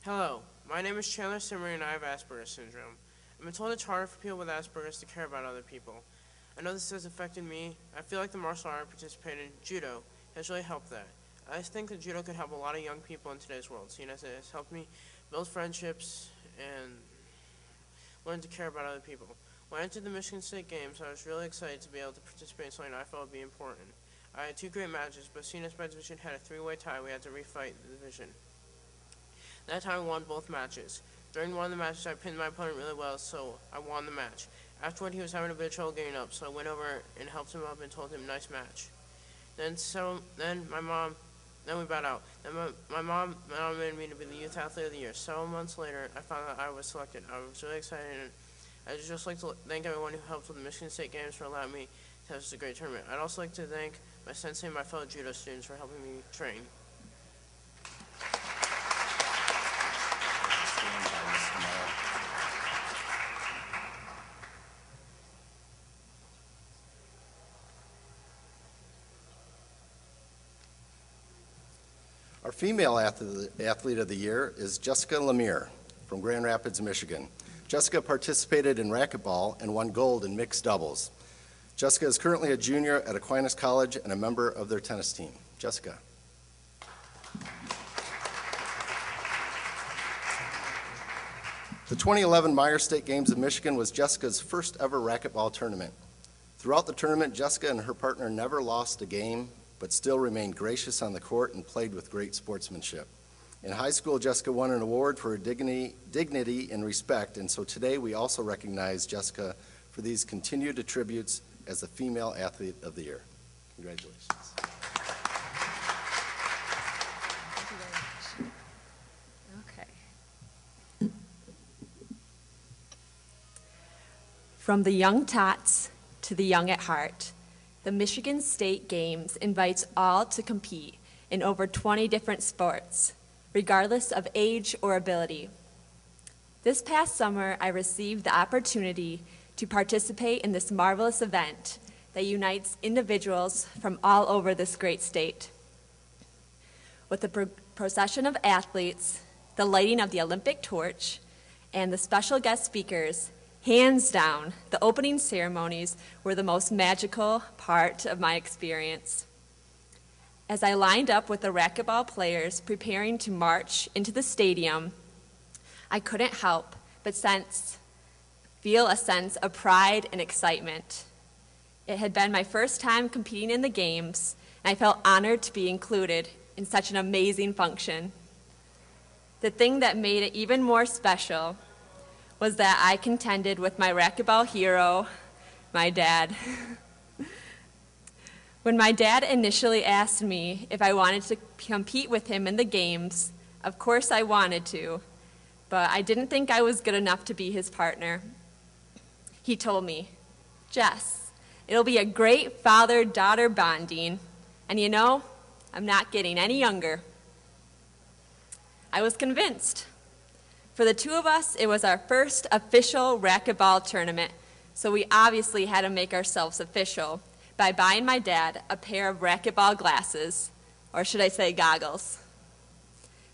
Hello, my name is Chandler Simmery and I have Asperger's syndrome. I've been told it's harder for people with Asperger's to care about other people. I know this has affected me. I feel like the martial art I participated in, judo, has really helped that. I think that judo could help a lot of young people in today's world, seeing as it has helped me build friendships and learn to care about other people. When I entered the Michigan State Games, I was really excited to be able to participate in something I felt would be important. I had 2 great matches, but seeing as my division had a 3-way tie, we had to refight the division. That time I won both matches. During one of the matches, I pinned my opponent really well, so I won the match. Afterward, he was having a bit of trouble getting up, so I went over and helped him up and told him, "Nice match." Then we bowed out. Then my mom nominated me to be the Youth Athlete of the Year. Several months later, I found out I was selected. I was really excited, and I'd just like to thank everyone who helped with the Michigan State Games for allowing me to have such a great tournament. I'd also like to thank my sensei and my fellow judo students for helping me train. Our female athlete of the year is Jessica Lemire from Grand Rapids, Michigan. Jessica participated in racquetball and won gold in mixed doubles. Jessica is currently a junior at Aquinas College and a member of their tennis team. Jessica. The 2011 Myers State Games of Michigan was Jessica's first ever racquetball tournament. Throughout the tournament, Jessica and her partner never lost a game, but still remained gracious on the court and played with great sportsmanship. In high school, Jessica won an award for her dignity and respect, and so today we also recognize Jessica for these continued attributes as the Female Athlete of the Year. Congratulations. Thank you very much. Okay. From the young tots to the young at heart, the Michigan State Games invites all to compete in over 20 different sports, regardless of age or ability. This past summer, I received the opportunity to participate in this marvelous event that unites individuals from all over this great state. With the procession of athletes, the lighting of the Olympic torch, and the special guest speakers, hands down, the opening ceremonies were the most magical part of my experience. As I lined up with the racquetball players preparing to march into the stadium, I couldn't help but feel a sense of pride and excitement. It had been my first time competing in the games, and I felt honored to be included in such an amazing function. The thing that made it even more special was that I contended with my racquetball hero, my dad. When my dad initially asked me if I wanted to compete with him in the games, of course I wanted to, but I didn't think I was good enough to be his partner. He told me, "Jess, it'll be a great father-daughter bonding, and you know, I'm not getting any younger." I was convinced. For the two of us, it was our first official racquetball tournament, so we obviously had to make ourselves official by buying my dad a pair of racquetball glasses, or should I say goggles.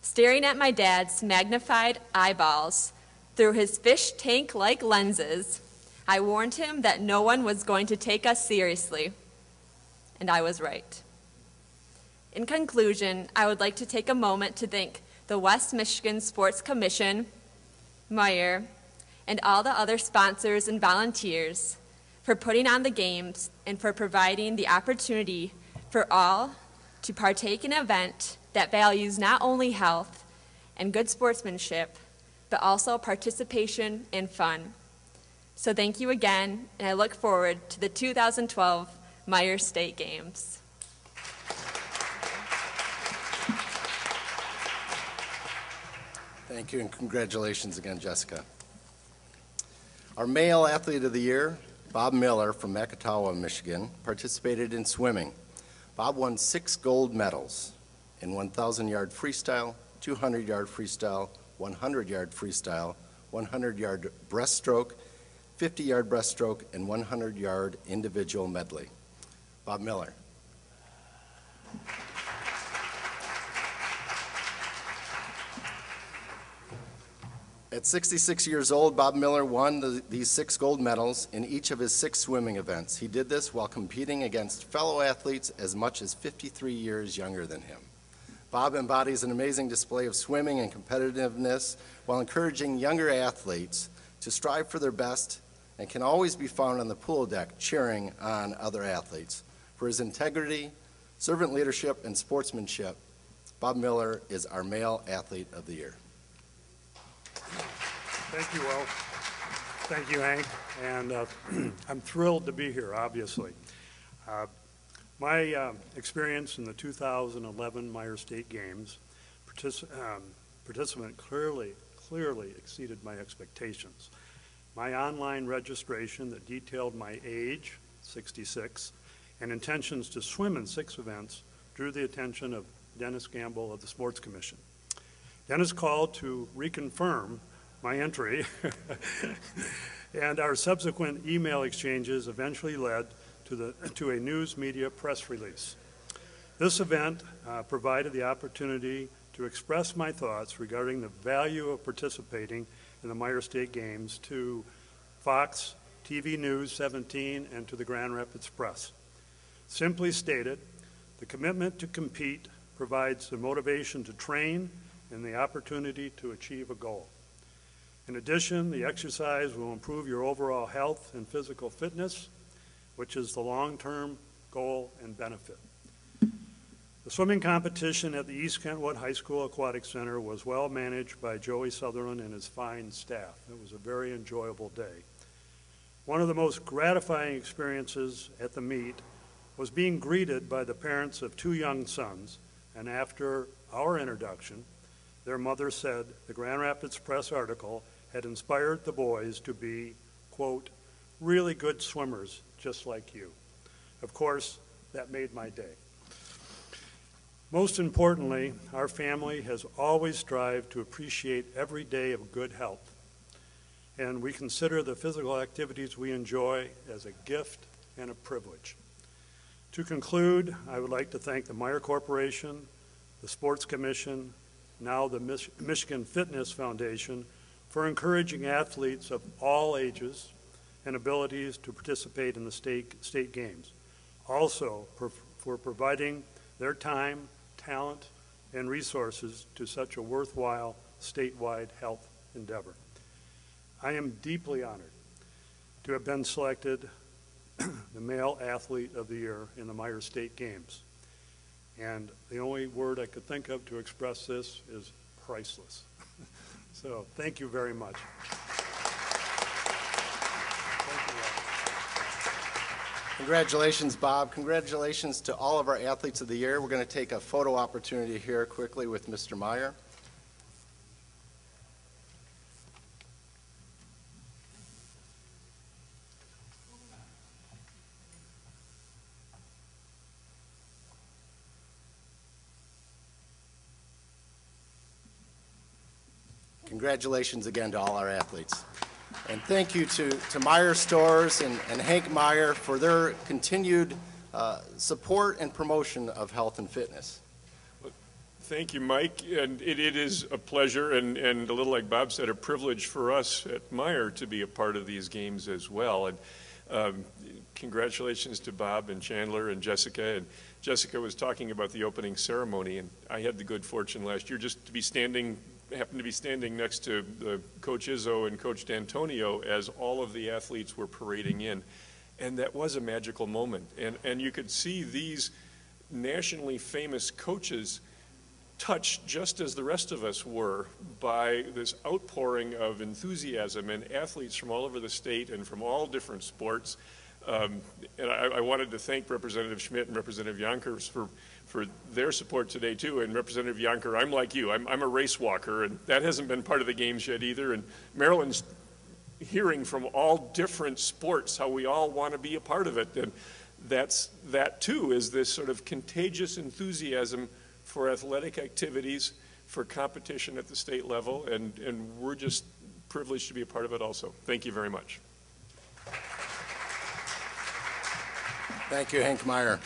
Staring at my dad's magnified eyeballs through his fish tank-like lenses, I warned him that no one was going to take us seriously, and I was right. In conclusion, I would like to take a moment to thank the West Michigan Sports Commission, Meyer, and all the other sponsors and volunteers for putting on the games and for providing the opportunity for all to partake in an event that values not only health and good sportsmanship, but also participation and fun. So thank you again, and I look forward to the 2012 Myers State Games. Thank you, and congratulations again, Jessica. Our Male Athlete of the Year, Bob Miller from Macatawa, Michigan, participated in swimming. Bob won 6 gold medals in 1,000-yard freestyle, 200-yard freestyle, 100-yard freestyle, 100-yard breaststroke, 50-yard breaststroke, and 100-yard individual medley. Bob Miller. At 66 years old, Bob Miller won these 6 gold medals in each of his 6 swimming events. He did this while competing against fellow athletes as much as 53 years younger than him. Bob embodies an amazing display of swimming and competitiveness while encouraging younger athletes to strive for their best, and can always be found on the pool deck cheering on other athletes. For his integrity, servant leadership, and sportsmanship, Bob Miller is our Male Athlete of the Year. Thank you, Will. Thank you, Hank. And I'm thrilled to be here, obviously. My experience in the 2011 Meijer State Games, participant clearly exceeded my expectations. My online registration that detailed my age, 66, and intentions to swim in 6 events drew the attention of Dennis Gamble of the Sports Commission. Dennis called to reconfirm my entry, and our subsequent email exchanges eventually led to a news media press release. This event provided the opportunity to express my thoughts regarding the value of participating in the Meijer State Games to Fox, TV News 17, and to the Grand Rapids Press. Simply stated, the commitment to compete provides the motivation to train and the opportunity to achieve a goal. In addition, the exercise will improve your overall health and physical fitness, which is the long-term goal and benefit. The swimming competition at the East Kentwood High School Aquatic Center was well managed by Joey Sutherland and his fine staff. It was a very enjoyable day. One of the most gratifying experiences at the meet was being greeted by the parents of 2 young sons, and after our introduction, their mother said the Grand Rapids Press article had inspired the boys to be, quote, really good swimmers just like you. Of course, that made my day. Most importantly, our family has always strived to appreciate every day of good health, and we consider the physical activities we enjoy as a gift and a privilege. To conclude, I would like to thank the Meijer Corporation, the Sports Commission, now the Michigan Fitness Foundation, for encouraging athletes of all ages and abilities to participate in the state games. Also, for providing their time, talent, and resources to such a worthwhile statewide health endeavor. I am deeply honored to have been selected the Male Athlete of the Year in the Meijer State Games. And the only word I could think of to express this is priceless. So thank you very much. Thank you, Rob. Congratulations, Bob. Congratulations to all of our Athletes of the Year. We're going to take a photo opportunity here quickly with Mr. Meijer. Congratulations again to all our athletes. And thank you to Meijer Stores and Hank Meijer for their continued support and promotion of health and fitness. Thank you, Mike. And it is a pleasure and a little like Bob said, a privilege for us at Meijer to be a part of these games as well. And congratulations to Bob and Chandler and Jessica. And Jessica was talking about the opening ceremony, and I had the good fortune last year just to happened to be standing next to Coach Izzo and Coach D'Antonio as all of the athletes were parading in. And that was a magical moment. And you could see these nationally famous coaches touched just as the rest of us were by this outpouring of enthusiasm and athletes from all over the state and from all different sports. And I wanted to thank Representative Schmidt and Representative Yonkers for their support today too. And Representative Yonker, I'm like you, I'm a race walker, and that hasn't been part of the games yet either. And Maryland's hearing from all different sports how we all want to be a part of it. And that too is this sort of contagious enthusiasm for athletic activities, for competition at the state level, and we're just privileged to be a part of it also. Thank you very much. Thank you, Hank Meijer.